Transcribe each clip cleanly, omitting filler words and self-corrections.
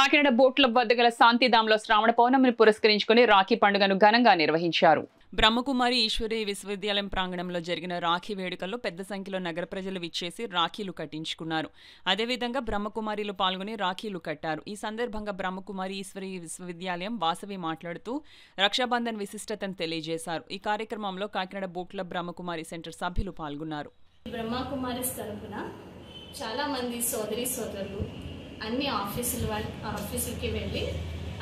Kakinada boat club వద్ద గల శాంతిధాంలో శ్రావణ పౌర్ణమిని పురస్కరించుకుని రాఖీ పండుగను ఘనంగా నిర్వహించారు. బ్రహ్మకుమారి ఈశ్వరి విశ్వవిద్యాలయం ప్రాంగణంలో జరిగిన రాఖీ వేడుకల్లో పెద్ద సంఖ్యలో నగర ప్రజలు విచ్చేసి రాఖీలు కట్టించుకున్నారు. అదేవిధంగా బ్రహ్మకుమారిలు పాల్గొని రాఖీలు కట్టారు. ఈ సందర్భంగా బ్రహ్మకుమారి ఈశ్వరి విశ్వవిద్యాలయం వాసవి మాట్లాడుతూ రక్షాబంధన్ విశిష్టతను తెలియజేశారు. ఈ కార్యక్రమంలో Kakinada boat club Brahma Kumari centre సభ్యులు పాల్గొన్నారు. బ్రహ్మకుమారి తరపున చాలా మంది సోదరి సోదరులు అన్ని ఆఫీసులకి వెళ్ళి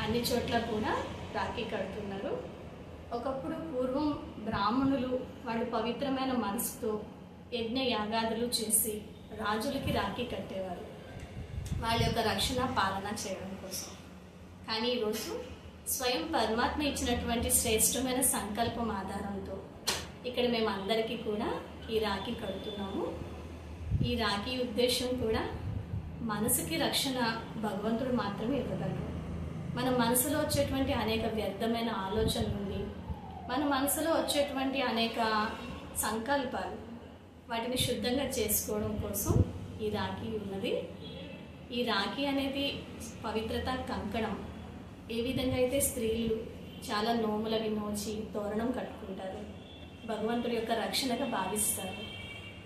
అన్ని చోట్ల కూడా రాఖీ కడుతున్నారు. ఒకప్పుడు పూర్వం బ్రాహ్మణులు వాళ్ళు పవిత్రమైన మనసుతో యజ్ఞ యాగాదులు చేసి రాజులకి రాఖీ కట్టేవారు, వాళ్ళ యొక్క రక్షణ పాలన చేయడం కోసం. కానీ ఈరోజు స్వయం పరమాత్మ ఇచ్చినటువంటి శ్రేష్టమైన సంకల్పం ఆధారంతో ఇక్కడ మేము అందరికీ కూడా ఈ రాఖీ కడుతున్నాము. ఈ రాఖీ ఉద్దేశం కూడా మనసుకి రక్షణ భగవంతుడు మాత్రమే ఇవ్వగలరు. మన మనసులో వచ్చేటువంటి అనేక వ్యర్థమైన ఆలోచనల నుండి, మన మనసులో వచ్చేటువంటి అనేక సంకల్పాలు వాటిని శుద్ధంగా చేసుకోవడం కోసం ఈ రాఖీ ఉన్నది. ఈ రాఖీ అనేది పవిత్రత కంకణం. ఏ విధంగా అయితే స్త్రీలు చాలా నోములవి నోచి తోరణం కట్టుకుంటారు, భగవంతుడి యొక్క రక్షణగా భావిస్తారు,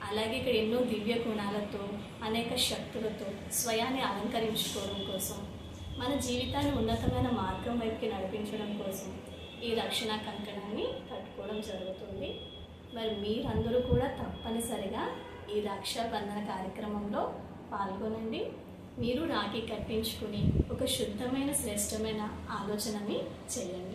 అలాగే ఇక్కడ ఎన్నో దివ్య గుణాలతో అనేక శక్తులతో స్వయాన్ని అలంకరించుకోవడం కోసం, మన జీవితాన్ని ఉన్నతమైన మార్గం వైపుకి నడిపించడం కోసం ఈ రక్షణ కంకణాన్ని కట్టుకోవడం జరుగుతుంది. మరి మీరందరూ కూడా తప్పనిసరిగా ఈ రక్షాబంధన కార్యక్రమంలో పాల్గొనండి. మీరు రాఖీ కట్టించుకుని ఒక శుద్ధమైన శ్రేష్టమైన ఆలోచనని చేయండి.